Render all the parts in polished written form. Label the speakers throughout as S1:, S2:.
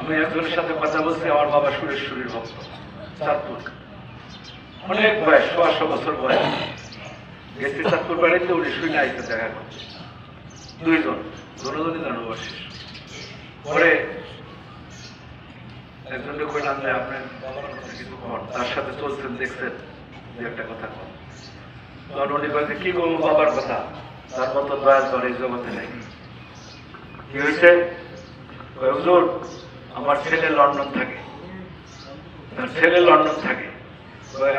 S1: আমি একজনের সাথে কথা বলছি, আমার বাবা সুরেশ্বরীর ভক্ত, চাঁদপুর, অনেক বয়স, 100 বছর বয়স। গেছি চাঁদপুর বাড়িতে, উনি শুনে আইতে দেখা করছে, দুজনই জানুবাসী। পরে একজনকে কইলাম যে আপনি বাবার কথা কিছু কর, তার সাথে চলছেন, দেখছেন, যে একটা কথা কর। তখন উনি বলছে, কি বলবো বাবার কথা, তার মতো দয়াল করে এই জগতে নেই। কি হয়েছে? হুজুর, আমার ছেলে লন্ডন থাকে, তার ছেলে লন্ডন থাকে,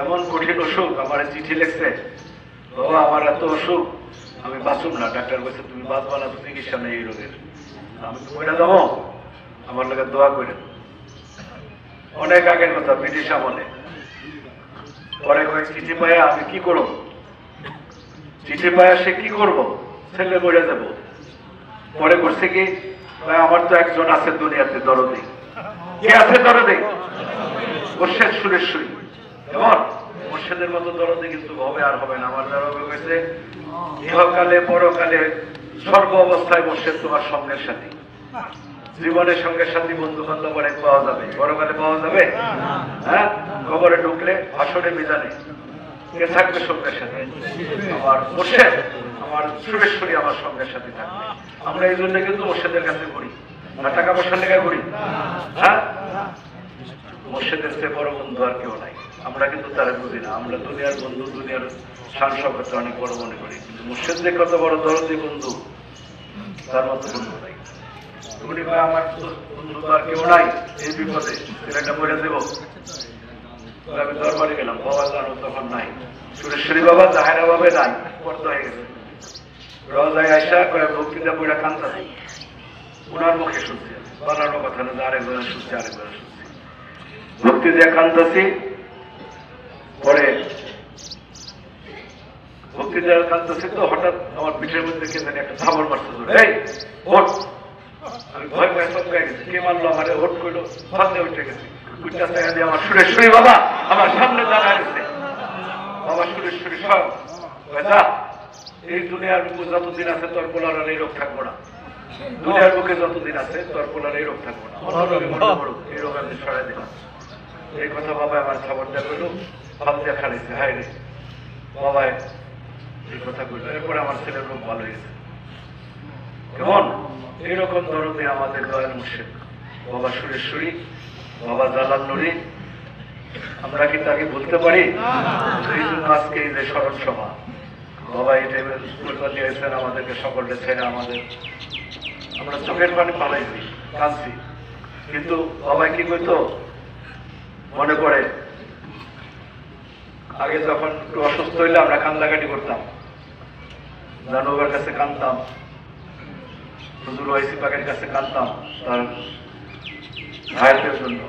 S1: এমন কঠিন অসুখ, আমার চিঠি লিখছে, বাবা আমার এত অসুখ, আমি বাঁচুম না। ডাক্তার বলছে তুমি বাঁচবা না, তো চিকিৎসা নেই এই রোগের। আমি কইরা দেবো, আমার লোকে দোয়া করে। অনেক আগের কথা, ব্রিটিশ আমলে। পরে কয়েক চিঠি পাইয়া আমি কি করবো, চিঠি পাইয়া সে কি করবো, ছেলে মরে যাব। পরে করছে কি, আমার তো একজন আছে দুনিয়াতে দরদি। কে আছে দরদি? মুর্শিদ সুরেশ্বরী। কেমন মুর্শিদের মতো দরদি কিন্তু হবে আর হবে না। আমার দ্বারা হয়েছে ইহকালে পরকালে সর্ব অবস্থায় মুর্শিদ তোমার সঙ্গের সাথী। জীবনের সঙ্গের সাথী বন্ধু বান্ধব অনেক পাওয়া যাবে, পরকালে পাওয়া যাবে? হ্যাঁ, কবরে ঢুকলে হাসরে মিজানে কে থাকবে সঙ্গের সাথে? আমার মুর্শিদ, আমার সুরেশ্বরী আমার সঙ্গের সাথে থাকবে। আমরা এই জন্য কিন্তু মুর্শিদের কাছে করি না, টাকা পয়সা লেখা করি। হ্যাঁ, মুর্শিদের চেয়ে বড় বন্ধু আর কেউ নাই। আমরা কিন্তু তারা বুঝি না, আমরা দুনিয়ার বন্ধু, দুনিয়ার শান শওকত অনেক বড় মনে করি, কিন্তু মুর্শিদ যে কত বড় দরদি বন্ধু, তার মতো বন্ধু নাই। উনি ভাই আমার বন্ধু তো আর কেউ নাই, এই বিপদে ছেলেটা মরে দেবো। আমি দরবারে গেলাম, বাবা জানো তখন নাই, সুরেশ্বরী বাবা জাহেরা ভাবে নাই, পর্দা হয়ে গেছে। রোজায় আয়সা করে ভক্তিটা বইটা কান্তা নেই, উনার মুখে শুনছি, বানানো কথা না, আরেকজনের শুনছি, আরেকজনের শুনছি, ভক্তি দিয়ে কান্দাছি। পরে ভক্তি দিয়ে কান্দাছি তো হঠাৎ আমার পিঠের মধ্যে কে জানি একটা থাবড় মারতে ধরে, এই ওঠ। আমি ভয় ভয় সব গেছি, কে মারলো আমার, ওঠ করলো, ফাঁদে উঠে গেছি। উঠটা দেখা দিয়ে আমার সুরেশ্বরী বাবা আমার সামনে দাঁড়ায় গেছে। বাবা সুরেশ্বরী সব যা, এই দুনিয়ার বুকে যতদিন আছে তোর পোলার এই রোগ থাকবো না, দুনিয়ার বুকে যতদিন আছে তোর পোলার এই রোগ থাকবো না, এই রোগ আমি সরাই দিলাম। এই কথা বাবা আমার খবর দেওয়া করলো, ফাল দিয়ে খালিছে, হাই রে বাবা এই কথা বললো। এরপরে আমার ছেলের রোগ ভালো হয়েছে। কেমন এইরকম দরদে আমাদের দয়াল মুর্শিদ বাবা সুরেশ্বরী, বাবা জালাল নুরি, আমরা কি তাকে বলতে পারি? এই জন্য আজকে এই যে স্মরণ সভা, বাবা এই টাইমের স্কুলটা দিয়েছেন আমাদেরকে, সকলকে ছেড়ে আমাদের, আমরা চোখের পানি পালাইছি, কাঁদছি, কিন্তু বাবা কি করতো মনে করে, আগে যখন একটু অসুস্থ হইলে আমরা কান্দাকাটি করতাম, জানুবার কাছে কাঁদতাম, হুজুর ওয়াইসি পাকের কাছে কাঁদতাম তার ভাইয়ের জন্য,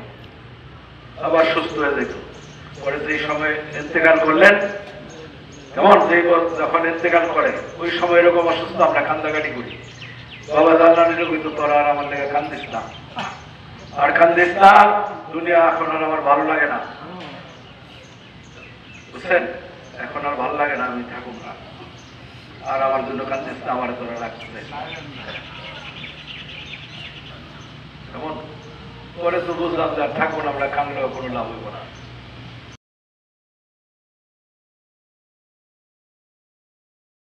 S1: আবার সুস্থ হয়ে যেত। পরে যে সময় ইন্তেকাল করলেন, কেমন যে যখন ইন্তেকাল করে ওই সময় এরকম অসুস্থ আমরা কান্দাকাটি করি। বাবা জানলাম কিন্তু তোরা আর আমার লেগে কান্দিস না, আর কান্দিস না, দুনিয়া এখন আর আমার ভালো লাগে না, বুঝছেন, এখন আর ভালো লাগে না, আমি থাকুক না, আর আমার জন্য কান্দিস না, আমার তোরা রাখতে। এমন পরে তো বুঝলাম যে থাকুন, আমরা কানলেও কোনো লাভ হইব না।